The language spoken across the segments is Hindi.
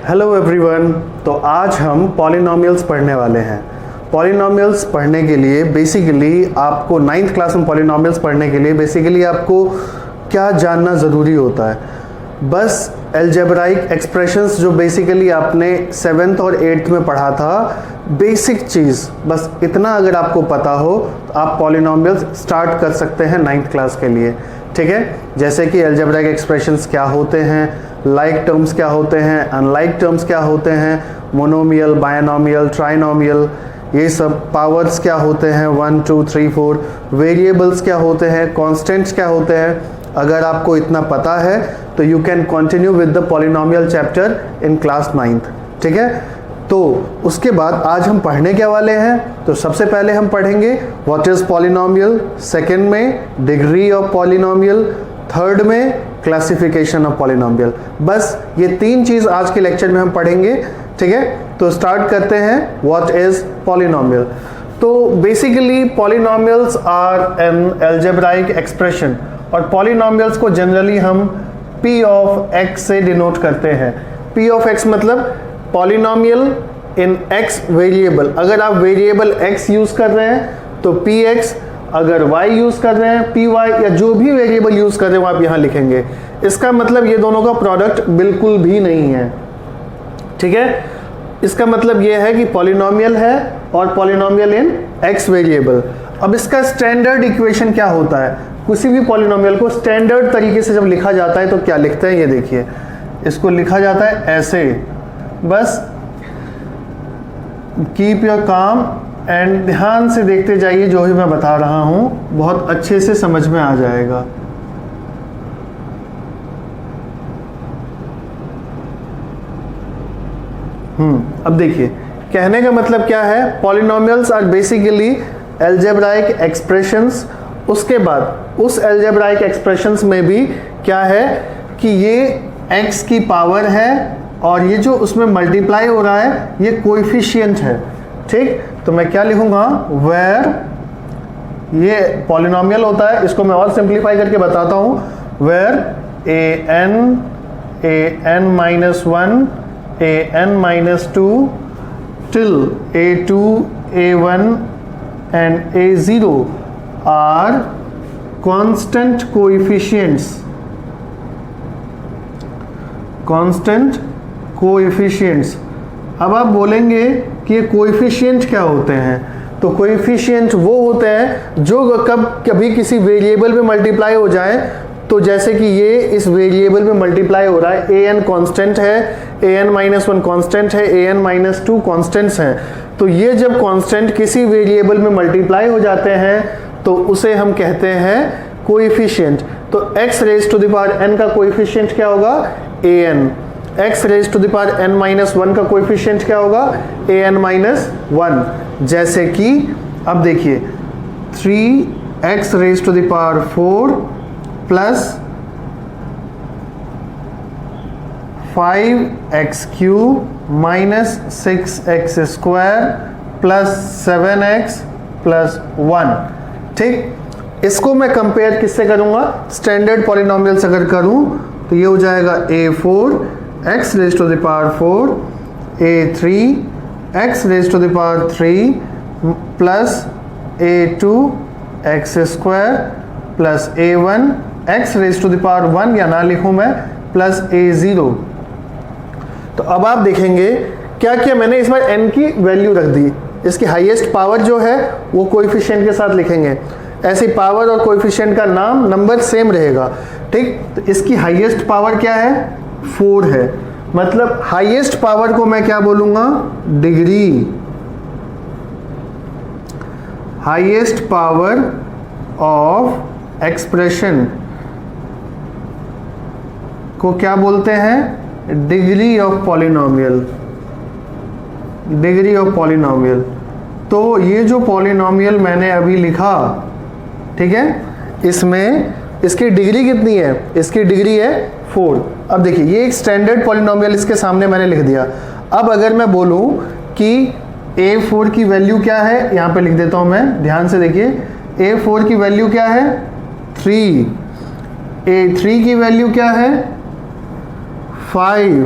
Hello everyone. तो आज हम पॉलिनोमियल्स पढ़ने वाले हैं। पॉलिनोमियल्स पढ़ने के लिए बेसिकली आपको 9th क्लास में पॉलिनोमियल्स पढ़ने के लिए बेसिकली आपको क्या जानना ज़रूरी होता है, बस अलजेब्राइक एक्सप्रेशंस जो बेसिकली आपने 7th और 8th में पढ़ा था, बेसिक चीज़ बस इतना अगर आपको पता हो तो आप पॉलिनोमियल्स स्टार्ट कर सकते हैं 9th क्लास के लिए। ठीक है, जैसे कि अलजेब्राइक एक्सप्रेशंस क्या होते हैं, लाइक टर्म्स क्या होते हैं, अनलाइक टर्म्स क्या होते हैं, मोनोमियल, बायनोमियल, ट्राइनोमियल, ये सब पावर्स क्या होते हैं 1 2 3 4, वेरिएबल्स क्या होते हैं, कांस्टेंट्स क्या होते हैं। अगर आपको इतना पता है तो you can continue with the polynomial chapter in class 9th। ठीक है, तो उसके बाद आज हम पढ़ने क्या वाले हैं। तो सबसे पहले हम पढ़ेंगे व्हाट इज पॉलिनोमियल, सेकंड में डिग्री ऑफ पॉलिनोमियल, थर्ड में क्लासिफिकेशन ऑफ पॉलिनोमियल। बस ये 3 चीज़ आज के लेक्चर में हम पढ़ेंगे। ठीक है, तो स्टार्ट करते हैं व्हाट इज पॉलिनोमियल। तो basically polynomials are an algebraic expression, और पॉलिनोमियल्स को जनरली हम p ऑफ x से डिनोट करते हैं। p ऑफ x मतलब पॉलिनोमियल इन x वेरिएबल। अगर आप वेरिएबल x यूज कर रहे हैं तो px, अगर y यूज कर रहे हैं py, या जो भी वेरिएबल यूज कर रहे हो आप यहां लिखेंगे। इसका मतलब ये दोनों का प्रोडक्ट बिल्कुल भी नहीं है। ठीक है, इसका मतलब ये है कि पॉलिनोमियल है और पॉलिनोमियल इन x वेरिएबल। अब इसका स्टैंडर्ड इक्वेशन क्या होता है, किसी भी पॉलिनोमियल को स्टैंडर्ड तरीके से जब लिखा जाता है तो क्या लिखते हैं, ये देखिए, इसको लिखा जाता है ऐसे। बस कीप योर काम एंड ध्यान से देखते जाइए, जो भी मैं बता रहा हूं बहुत अच्छे से समझ में आ जाएगा। अब देखिए, कहने का मतलब क्या है, polynomials are basically algebraic expressions. उसके बाद उस अलजेब्राइक एक्सप्रेशंस में भी क्या है कि ये x की पावर है और ये जो उसमें मल्टीप्लाई हो रहा है ये कोएफिशिएंट है। ठीक, तो मैं क्या लिखूंगा, वेयर, ये पॉलिनोमियल होता है, इसको मैं और सिंप्लीफाई करके बताता हूं, where an-1 an-2 till a2 a1 and a0 are constant coefficients। constant coefficients। अब आप बोलेंगे कि ये कोएफिशिएंट क्या होते हैं, तो कोएफिशिएंट वो होते हैं जो कभी किसी वेरिएबल में मल्टीप्लाई हो जाए। तो जैसे कि ये इस वेरिएबल में मल्टीप्लाई हो रहा है, an कांस्टेंट है, an-1 कांस्टेंट है, an-2 कांस्टेंट्स हैं। तो ये जब कांस्टेंट किसी वेरिएबल में मल्टीप्लाई हो जाते हैं तो उसे हम कहते हैं कोएफिशिएंट। तो x raise to the power n का कोएफिशिएंट क्या होगा, an। x raise to the power n-1 का कोएफिशिएंट क्या होगा, an-1। जैसे कि अब देखिए 3x raise to the power 4 plus 5x³ minus 6x square plus 7x plus 1। ठीक, इसको मैं कंपेयर किससे करूंगा, स्टैंडर्ड पॉलिनोमियल से अगर करूं तो ये हो जाएगा a4 x raise to the power 4 a3 x raise to the power 3 plus a2 x square plus a1 x raise to the power 1, या ना लिखूं मैं, प्लस a0। तो अब आप देखेंगे क्या किया मैंने, इस बार n की वैल्यू रख दी, इसकी हाईएस्ट पावर जो है वो कोएफिशिएंट के साथ लिखेंगे। ऐसी पावर और कोएफिशिएंट का नाम नंबर सेम रहेगा। ठीक, तो इसकी हाईएस्ट पावर क्या है, 4 है, मतलब हाईएस्ट पावर को मैं क्या बोलूंगा, degree. Highest power of expression को क्या बोलते हैं, degree of polynomial. Degree of polynomial. तो ये जो पॉलिनोमियल मैंने अभी लिखा, ठीक है, इसमें इसकी डिग्री कितनी है, इसकी डिग्री है 4। अब देखिए ये एक स्टैंडर्ड पॉलिनोमियल इसके सामने मैंने लिख दिया। अब अगर मैं बोलूं कि a4 की वैल्यू क्या है, यहां पे लिख देता हूं मैं, ध्यान से देखिए, a4 की वैल्यू क्या है 3, a3 की वैल्यू क्या है 5,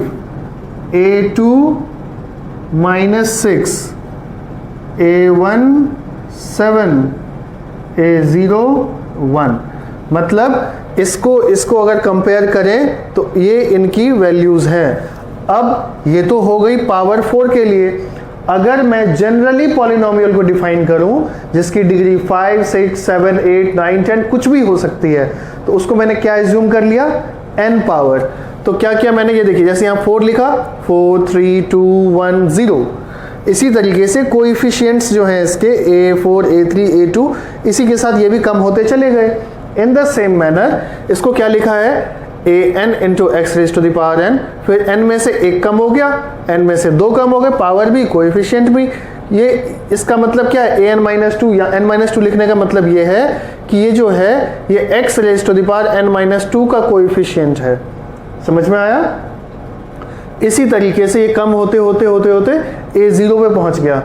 A2 -6, A1 7, A0 1। मतलब इसको अगर कंपेयर करें तो ये इनकी वैल्यूज हैं। अब ये तो हो गई पावर 4 के लिए। अगर मैं जनरली पॉलिनोमियल को डिफाइन करूं जिसकी डिग्री 5, 6, 7, 8, 9, 10 कुछ भी हो सकती है, तो उसको मैंने क्या एज्यूम कर लिया, n पावर। तो क्या किया मैंने, ये देखिए जैसे यहाँ 4 लिखा, 4, 3, 2, 1, 0। इसी तरीके से कोएफिशिएंट्स जो हैं इसके A4, A3, A2 इसी के साथ ये भी कम होते चले गए। इन द सेम मैनर इसको क्या लिखा है, an into x raise to the power n। फिर n में से 1 कम हो गया, n में से 2 कम हो गए, पावर भी कोएफिशिएंट भी। ये इसका मतलब क्या है, an-2 या n-2 लिखने का मतलब ये है कि ये जो है ये x raise to the power n-2 का कोएफिशिएंट है। समझ में आया? इसी तरीके से ये कम होते होते होते होते A0 पे पहुंच गया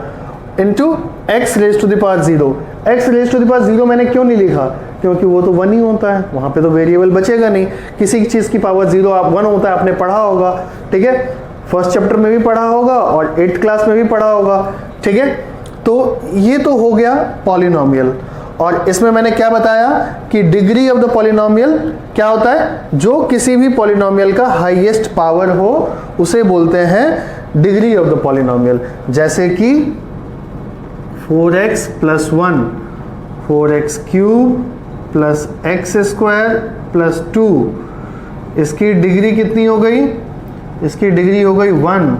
into x raise to the power 0। X raise to the power 0 मैंने क्यों नहीं लिखा, क्योंकि वो तो 1 ही होता है, वहां पे तो वेरिएबल बचेगा नहीं। किसी चीज की पावर 0 आप 1 होता है, आपने पढ़ा होगा, ठीक है, फर्स्ट चैप्टर में भी पढ़ा होगा और 8th क्लास में भी पढ़ा होगा, ठीक है। तो ये तो हो गया पॉलिनोमियल। और इसमें मैंने क्या बताया कि डिग्री ऑफ द पॉलिनोमियल क्या होता है, जो किसी भी पॉलिनोमियल का हाईएस्ट पावर हो उसे बोलते हैं डिग्री ऑफ द पॉलिनोमियल। जैसे कि 4x + 1, 4x³ + x² + 2, इसकी डिग्री कितनी हो गई, इसकी डिग्री हो गई 1,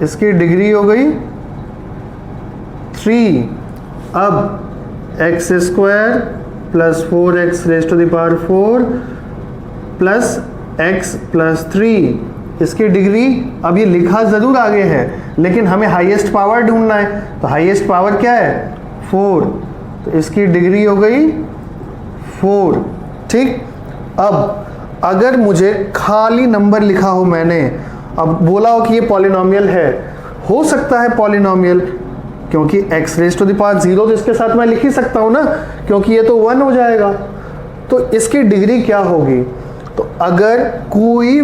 इसकी डिग्री हो गई 3। अब x² + 4x raise to the power 4 + x + 3, इसकी डिग्री, अब ये लिखा ज़रूर आगे है लेकिन हमें हाईएस्ट पावर ढूंढना है, तो हाईएस्ट पावर क्या है 4, तो इसकी डिग्री हो गई 4, ठीक। अब अगर मुझे खाली नंबर लिखा हो मैंने, अब बोला हो कि ये पॉलिनोमियल है, हो सकता है पॉलिनोमियल क्योंकि x raise to the power 0 तो इसके साथ मैं लिख ही सकता हूँ ना, क्योंकि ये तो 1 हो जाएगा। तो इसकी डिग्री क्या होगी, तो अगर कोई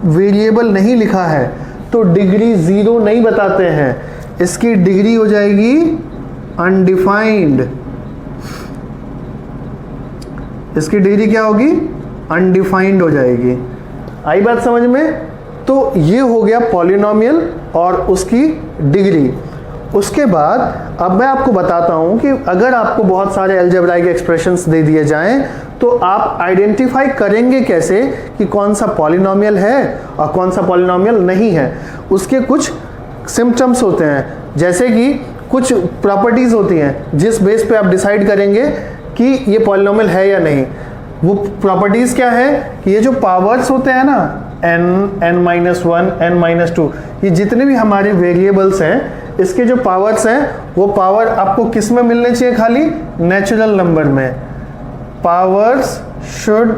वेरिएबल नहीं लिखा है तो डिग्री 0 नहीं बताते हैं, इसकी डिग्री हो जाएगी अनडिफाइंड। इसकी डिग्री क्या होगी, अनडिफाइंड हो जाएगी। आई बात समझ में? तो ये हो गया पॉलिनोमियल और उसकी डिग्री। उसके बाद अब मैं आपको बताता हूं कि अगर आपको बहुत सारे अलजेब्राइक एक्सप्रेशंस दे दिए जाएं तो आप आइडेंटिफाई करेंगे कैसे कि कौन सा पॉलिनोमियल है और कौन सा पॉलिनोमियल नहीं है। उसके कुछ सिम्पटम्स होते हैं, जैसे कि कुछ प्रॉपर्टीज होती हैं जिस बेस पे आप डिसाइड करेंगे कि ये पॉलिनोमियल है या नहीं। वो प्रॉपर्टीज क्या है कि ये जो पावर्स होते हैं ना, n, n-1, n-2, ये जितने भी हमारे वेरिएबल्स हैं इसके जो पावर्स हैं वो पावर आपको किस में मिलने चाहिए, खाली नेचुरल नंबर में। Powers should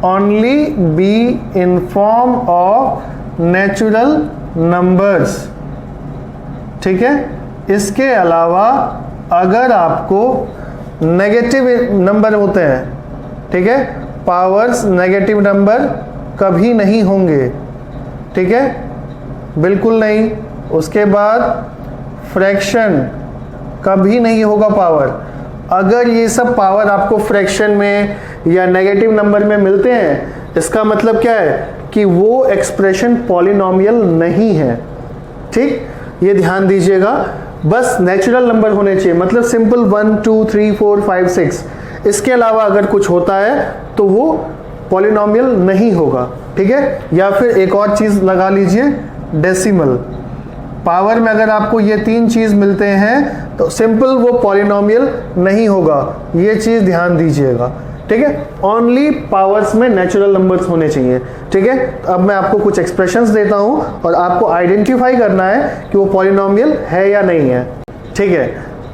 only be in form of natural numbers, ठीक है। इसके अलावा अगर आपको नेगेटिव नंबर होते हैं, ठीक है, पावर्स नेगेटिव नंबर कभी नहीं होंगे, ठीक है, बिल्कुल नहीं। उसके बाद फ्रैक्शन कभी नहीं होगा पावर। अगर ये सब पावर आपको फ्रैक्शन में या नेगेटिव नंबर में मिलते हैं, इसका मतलब क्या है कि वो एक्सप्रेशन पॉलिनोमियल नहीं है, ठीक। ये ध्यान दीजिएगा, बस नेचुरल नंबर होने चाहिए, मतलब सिंपल 1, 2, 3, 4, 5, 6। इसके अलावा अगर कुछ होता है तो वो पॉलिनोमियल नहीं होगा, ठीक है। या फिर एक और चीज लगा लीजिए, डेसिमल। पावर में अगर आपको ये 3 चीज मिलते हैं तो सिंपल वो पॉलिनोमियल नहीं होगा, ये चीज ध्यान दीजिएगा, ठीक है। ओनली पावर्स में नेचुरल नंबर्स होने चाहिए, ठीक है। तो अब मैं आपको कुछ एक्सप्रेशंस देता हूं और आपको आइडेंटिफाई करना है कि वो पॉलिनोमियल है या नहीं है, ठीक है।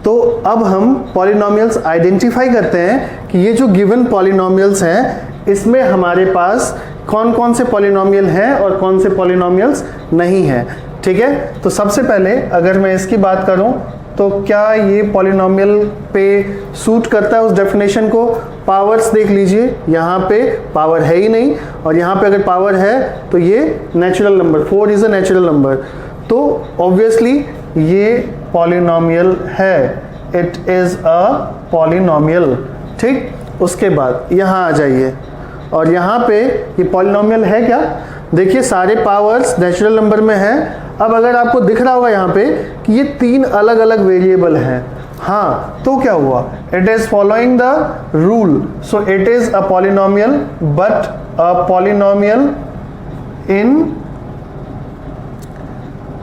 तो अब हम पॉलिनोमियल्स आइडेंटिफाई करते हैं कि ये जो गिवन पॉलिनोमियल्स हैं इसमें हमारे पास कौन कौन से पॉलिनोमियल हैं और कौन से पॉलिनोमियल्स नहीं हैं, ठीक है। तो सबसे पहले अगर मैं इसकी बात करूं तो क्या ये पॉलिनोमियल पे सूट करता है उस डेफिनेशन को? पावर्स देख लीजिए, यहाँ पे पावर है ही नहीं, और यहाँ पे अगर पावर है तो ये natural number, 4 is a natural number, तो ऑब्वियसली ये पॉलिनोमियल है, इट इज अ पॉलिनोमियल। ठीक, उसके बाद यहाँ आ जाइए, और यहाँ पे ये पॉलिनोमियल है क्या? देखिए सारे पावर्स नेचुरल नंबर में है। अब अगर आपको दिख रहा होगा यहाँ पे कि ये 3 अलग अलग वेरिएबल हैं, हाँ, तो क्या हुआ? It is following the rule, so it is a polynomial, but a polynomial in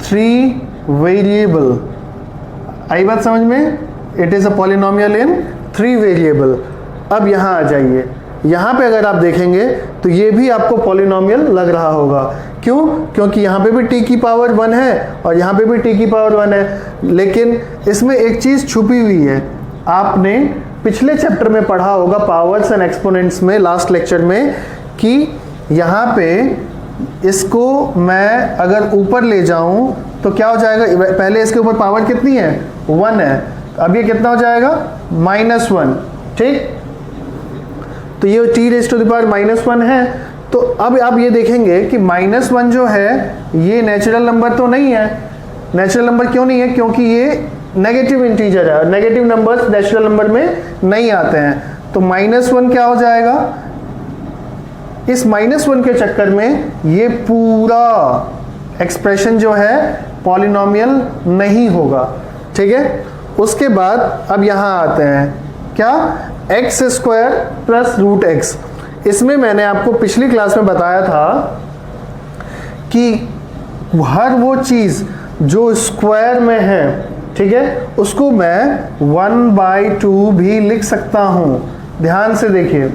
3 variable. आई बात समझ में? It is a polynomial in 3 variable. अब यहाँ आ जाइए, यहाँ पे अगर आप देखेंगे तो ये भी आपको पॉलिनोमियल लग रहा होगा। क्यों? क्योंकि यहाँ पे भी t की पावर 1 है और यहाँ पे भी t की पावर 1 है, लेकिन इसमें एक चीज़ छुपी हुई है। आपने पिछले चैप्टर में पढ़ा होगा पावर्स एंड एक्सपोनेंट्स में, लास्ट लेक्चर में, कि यहाँ पे इसको मैं अगर ऊपर ले जाऊँ तो क्या हो जाएगा? पहले इसके ऊपर पावर कितनी है? 1 है, अब ये कितना हो जाएगा? -1। ठीक, तो ये t⁻⁻1 है। तो अब आप ये देखेंगे कि -1 जो है ये नेचुरल नंबर तो नहीं है। नेचुरल नंबर क्यों नहीं है? क्योंकि ये नेगेटिव इंटीजर है, और नेगेटिव नंबर्स नेचुरल नंबर में नहीं आते हैं। तो -1 क्या हो जाएगा? इस -1 के चक्कर में ये पूरा एक्सप्रेशन जो है पॉलिनोमियल नहीं होगा। ठीक है, उसके बाद अब यहाँ आते हैं, क्या? x² + √x। इसमें मैंने आपको पिछली क्लास में बताया था कि हर वो चीज़ जो स्क्वायर में है, ठीक है, उसको मैं 1/2 भी लिख सकता हूँ। ध्यान से देखिए,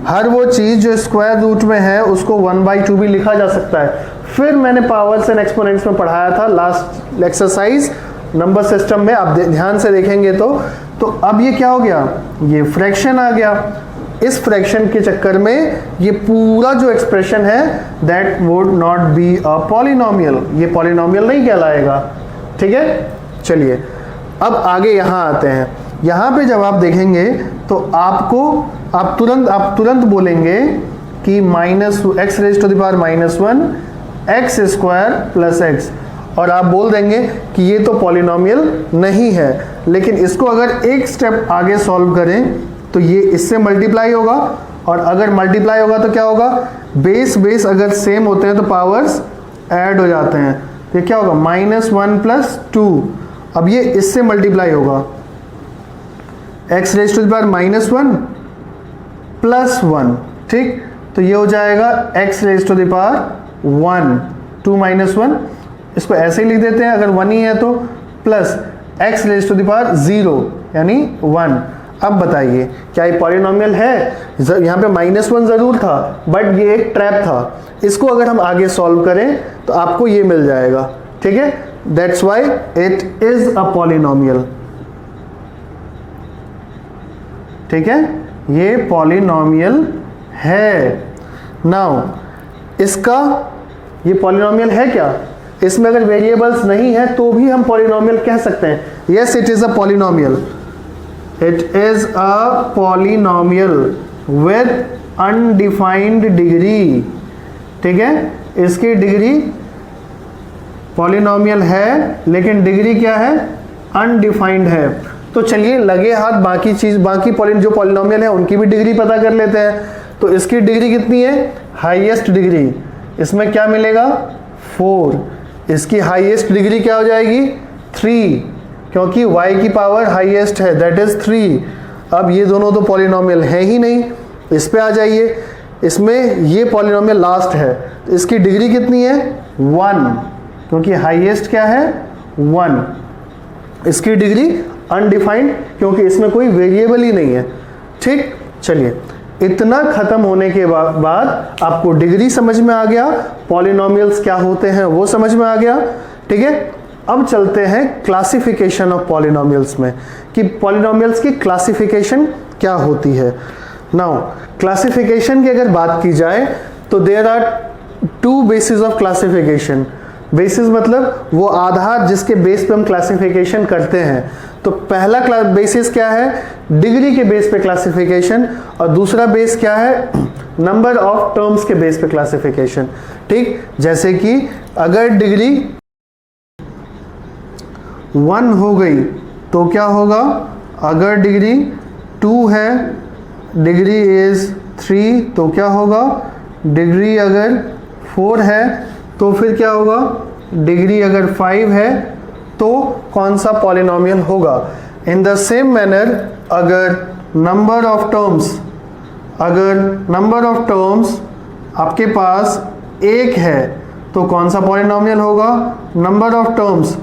हर वो चीज़ जो स्क्वायर रूट में है उसको 1/2 भी लिखा जा सकता है। फिर मैंने पावर्स एंड एक्सपोनेंट्स में पढ़ाया था लास्ट एक्सरसाइज नंबर सिस्टम में, आप ध्यान से देखेंगे तो अब ये क्या हो गया? ये फ्रैक्शन आ गया। इस फ्रैक्शन के चक्कर में ये पूरा जो एक्सप्रेशन है that would not be a polynomial, ये पॉलिनोमियल नहीं कहलाएगा। ठीक है, चलिए अब आगे यहाँ आते हैं। यहाँ पे जब आप देखेंगे तो आप तुरंत बोलेंगे कि -x⁻⁻1 x² + x, और आप बोल देंगे कि ये तो पॉलिनोमियल नहीं है। लेकिन इसको अगर एक स्टेप आगे सॉल्व करें तो ये इससे मल्टीप्लाई होगा, और अगर मल्टीप्लाई होगा तो क्या होगा? बेस अगर सेम होते हैं तो पावर्स ऐड हो जाते हैं। तो ये क्या होगा? -1 + 2। अब ये इससे मल्टीप्लाई होगा, x⁻⁻1 + 1। ठीक, तो ये हो जाएगा x⁻1 2 - 1, इसको ऐसे ही लिख देते हैं अगर 1 ही है तो, प्लस x⁻0 यानी 1। अब बताइए क्या ये पॉलिनोमियल है? यहाँ पे -1 ज़रूर था, बट ये एक ट्रैप था। इसको अगर हम आगे सॉल्व करें तो आपको ये मिल जाएगा। ठीक है, that's why it is a polynomial. ठीक है, ये पॉलिनोमियल है। नाउ इसका ये पॉलिनोमियल है क्या? इसमें अगर वेरिएबल्स नहीं है तो भी हम पॉलिनोमियल कह सकते हैं। Yes, it is a polynomial, it is a polynomial with undefined degree. ठीक है, इसकी डिग्री पॉलिनोमियल है, लेकिन डिग्री क्या है? अनडिफाइंड है। तो चलिए लगे हाथ बाकी जो पॉलिनोमियल है उनकी भी डिग्री पता कर लेते हैं। तो इसकी डिग्री कितनी है? Highest degree. इसमें क्या मिलेगा? 4। इसकी हाईएस्ट डिग्री क्या हो जाएगी? 3, क्योंकि y की पावर हाईएस्ट है, दैट इज 3। अब ये दोनों तो पॉलिनोमियल है ही नहीं। इस पे आ जाइए, इसमें ये पॉलिनोमियल लास्ट है, इसकी डिग्री कितनी है? 1, क्योंकि हाईएस्ट क्या है? 1। इसकी डिग्री अनडिफाइंड, क्योंकि इसमें कोई वेरिएबल ही नहीं है। ठीक, चलिए इतना खत्म होने के बाद आपको डिग्री समझ में आ गया, पॉलिनोमियल्स क्या होते हैं वो समझ में आ गया। ठीक है, अब चलते हैं क्लासिफिकेशन ऑफ पॉलिनोमियल्स में, कि पॉलिनोमियल्स की क्लासिफिकेशन क्या होती है। नाउ क्लासिफिकेशन की अगर बात की जाए तो there are 2 basis of classification. Basis मतलब वो आधार जिसके बेस पे हम क्लासिफिकेशन करते हैं। तो पहला बेसिस क्या है, डिग्री के बेस पे क्लासिफिकेशन, और दूसरा बेस क्या है, नंबर ऑफ टर्म्स के बेस पे क्लासिफिकेशन। ठीक, जैसे कि अगर डिग्री 1 हो गई तो क्या होगा, अगर डिग्री 2 है, डिग्री इज 3 तो क्या होगा, डिग्री अगर 4 है तो फिर क्या होगा, डिग्री अगर 5 है तो कौन सा पॉलिनोमियल होगा। इन द सेम मैनर अगर नंबर ऑफ टर्म्स आपके पास 1 है तो कौन सा पॉलिनोमियल होगा। नंबर ऑफ टर्म्स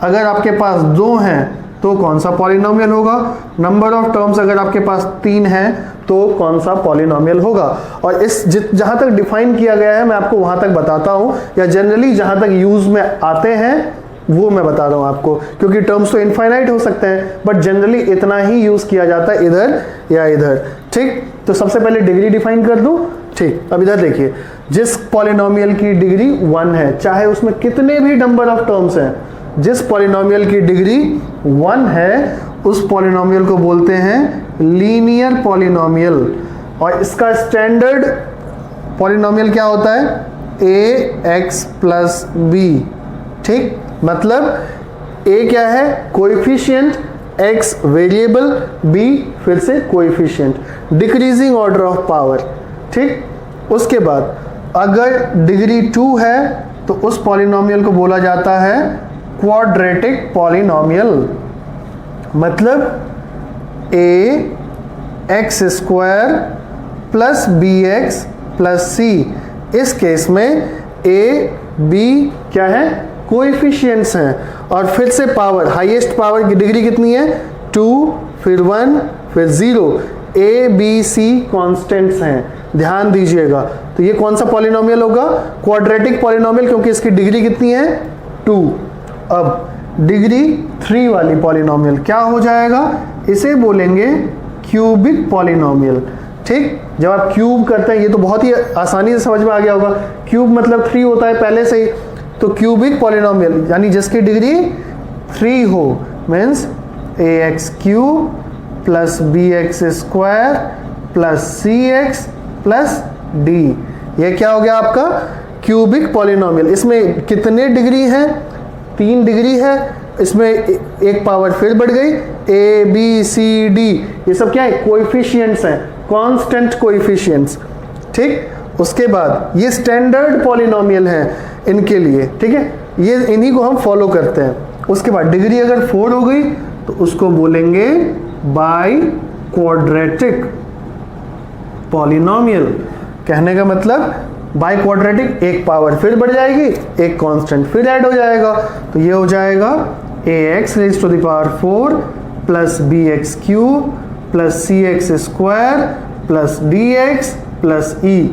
अगर आपके पास 2 हैं तो कौन सा पॉलिनोमियल होगा। नंबर ऑफ टर्म्स अगर आपके पास 3 हैं तो कौन सा पॉलिनोमियल होगा। और इस जहां तक डिफाइन किया गया है मैं आपको वहां तक बताता हूं, या जनरली जहां तक यूज में आते हैं वो मैं बता रहा हूं आपको, क्योंकि टर्म्स तो इनफाइनाइट हो सकते हैं बट जनरली इतना ही यूज किया जाता है इधर या इधर। ठीक, तो सबसे पहले डिग्री डिफाइन कर दूं। ठीक, अब इधर देखिए, जिस पॉलिनोमियल की डिग्री 1 है, चाहे उसमें कितने भी नंबर ऑफ टर्म्स हैं, जिस पॉलिनोमियल की डिग्री 1 है उस पॉलिनोमियल को बोलते हैं लीनियर पॉलिनोमियल। और इसका स्टैंडर्ड पॉलिनोमियल क्या होता है, ax प्लस बी। ठीक, मतलब a क्या है, कोएफिशिएंट, x वेरिएबल, b फिर से coefficient, decreasing order of power. ठीक, उसके बाद अगर डिग्री 2 है तो उस पॉलिनोमियल को बोला जाता है क्वाड्रेटिक पॉलिनोमियल। मतलब ax square plus bx plus c। इस केस में a b क्या है, कोएफिशिएंट्स हैं, और फिर से पावर, हाईएस्ट पावर की डिग्री कितनी है, 2, फिर 1, फिर 0। a b c कांस्टेंट्स हैं, ध्यान दीजिएगा। तो ये कौन सा पॉलिनोमियल होगा, क्वाड्रेटिक पॉलिनोमियल, क्योंकि इसकी डिग्री कितनी है, 2। अब डिग्री 3 वाली पॉलिनोमियल क्या हो जाएगा, इसे बोलेंगे क्यूबिक पॉलिनोमियल। ठीक, जब आप क्यूब करते हैं, ये तो बहुत ही आसानी से समझ में आ गया होगा, क्यूब मतलब 3 होता है पहले से ही। तो क्यूबिक पॉलिनोमियल यानी जिसकी डिग्री 3 हो, means ax cube plus bx square plus cx plus d। ये क्या हो गया आपका क्यूबिक पॉलिनोमियल। इसमें कितने डिग्री हैं, 3 डिग्री है, इसमें एक पावर फिर बढ़ गई, a b c d, ये सब क्या है, कोएफिशिएंट्स हैं, कांस्टेंट कोएफिशिएंट्स। ठीक, उसके बाद ये स्टैंडर्ड पॉलिनोमियल हैं इनके लिए। ठीक है, ये इन्हीं को हम फॉलो करते हैं। उसके बाद डिग्री अगर 4 हो गई तो उसको बोलेंगे बाई क्वाड्रेटिक पॉलिनोमियल। कहने का मतलब बाई क्वाड्रेटिक, एक पावर फिर बढ़ जाएगी, एक कांस्टेंट फिर ऐड हो जाएगा। तो ये हो जाएगा ax raise to the power 4 plus bx cube plus cx square plus dx plus e।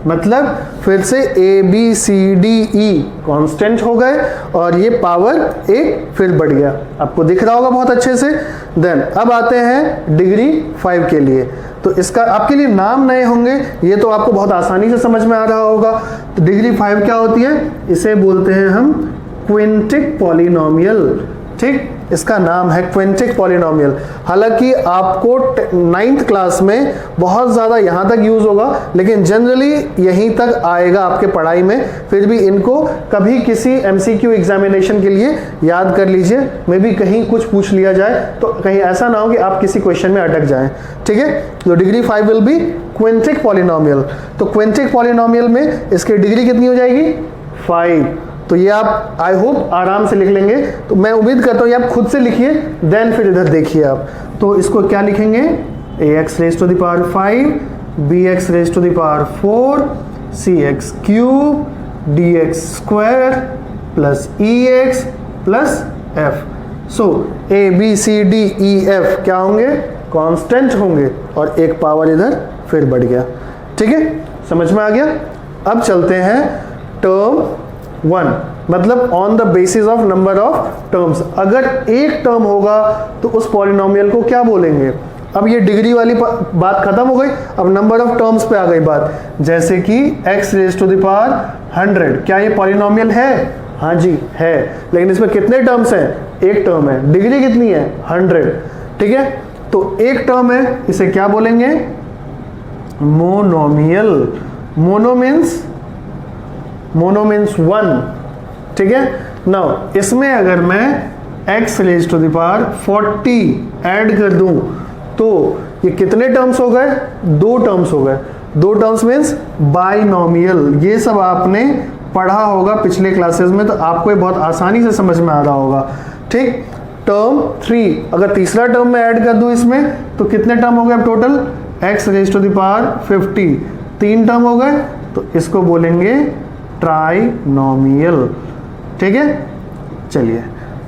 मतलब फिर से a b c d e constant हो गए और ये पावर एक फिर बढ़ गया, आपको दिख रहा होगा बहुत अच्छे से। देन अब आते हैं डिग्री 5 के लिए। तो इसका आपके लिए नाम नए होंगे, ये तो आपको बहुत आसानी से समझ में आ रहा होगा। तो डिग्री 5 क्या होती है, इसे बोलते हैं हम क्विंटिक पॉलिनोमियल। ठीक, इसका नाम है क्विंटिक पॉलिनोमियल। हालांकि आपको 9th क्लास में बहुत ज़्यादा यहाँ तक यूज़ होगा, लेकिन जनरली यहीं तक आएगा आपके पढ़ाई में। फिर भी इनको कभी किसी MCQ एग्जामिनेशन के लिए याद कर लीजिए, मे भी कहीं कुछ पूछ लिया जाए तो कहीं ऐसा ना हो कि आप किसी क्वेश्चन में अटक जाएं। ठीक है, तो डिग्री 5 विल बी क्विंटिक पॉलिनोमियल। तो क्विंटिक पॉलिनोमियल में इसकी डिग्री कितनी हो जाएगी, 5। तो ये आप आई होप आराम से लिख लेंगे। तो मैं उम्मीद करता हूँ ये आप खुद से लिखिए, देन फिर इधर देखिए आप। तो इसको क्या लिखेंगे, ax raise to the power 5, bx raise to the power 4, cx cube, dx square plus ex plus f। So a b c d e f क्या होंगे, कांस्टेंट होंगे, और एक पावर इधर फिर बढ़ गया। ठीक है, समझ में आ गया। अब चलते हैं टर्म 1, मतलब on the basis of number of terms. अगर एक टर्म होगा तो उस पॉलिनोमियल को क्या बोलेंगे। अब ये डिग्री वाली बात खत्म हो गई, अब नंबर ऑफ टर्म्स पे आ गई बात। जैसे कि x raise to the power 100, क्या ये पॉलिनोमियल है, हाँ जी है, लेकिन इसमें कितने टर्म्स हैं? एक टर्म है। डिग्री कितनी है? 100। ठीक है, तो एक टर्म है, इसे क्या बोलेंगे? मोनोमियल। Mono means 1। ठीक है, नाउ इसमें अगर मैं x raise to the power 40 add कर दूं तो ये कितने टर्म्स हो गए? 2 टर्म्स हो गए। 2 टर्म्स मीन्स बाइनोमियल। ये सब आपने पढ़ा होगा पिछले क्लासेस में, तो आपको ये बहुत आसानी से समझ में आ रहा होगा। ठीक, टर्म 3 अगर तीसरा टर्म में ऐड कर दूं इसमें तो कितने टर्म हो गए अब total? x raise to the power 50, 3 term हो गए, तो इसको बोलेंगे ट्राइनोमियल। ठीक है, चलिए,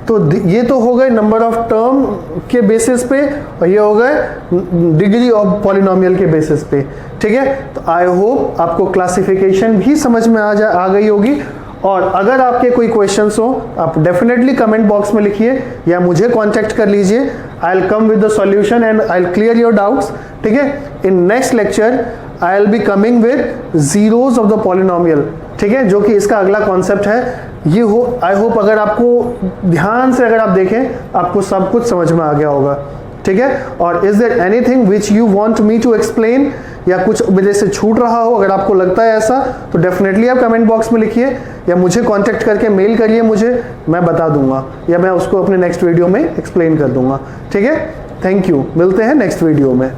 तो ये तो हो गए नंबर ऑफ टर्म के बेसिस पे, और ये हो गए डिग्री ऑफ पॉलिनोमियल के बेसिस पे। ठीक है, तो आई होप आपको क्लासिफिकेशन भी समझ में आ गई होगी। और अगर आपके कोई क्वेश्चंस हो आप डेफिनेटली कमेंट बॉक्स में लिखिए या मुझे कांटेक्ट कर लीजिए। I will come with the solution and I will clear your doubts. ठीक है, in next lecture I will be coming with zeros of the polynomial. ठीक है, जो कि इसका अगला कॉन्सेप्ट है। ये हो, आई होप अगर आपको ध्यान से अगर आप देखें आपको सब कुछ समझ में आ गया होगा। ठीक है, और is there anything which you want me to explain, या कुछ मेरे से छूट रहा हो, अगर आपको लगता है ऐसा, तो डेफिनेटली आप कमेंट बॉक्स में लिखिए या मुझे कांटेक्ट करके मेल करिए मुझे, मैं बता दूंगा या मैं उसको अपने नेक्स्ट वीडियो में एक्सप्लेन कर दूंगा। ठीक है, थैंक यू, मिलते हैं नेक्स्ट वीडियो में।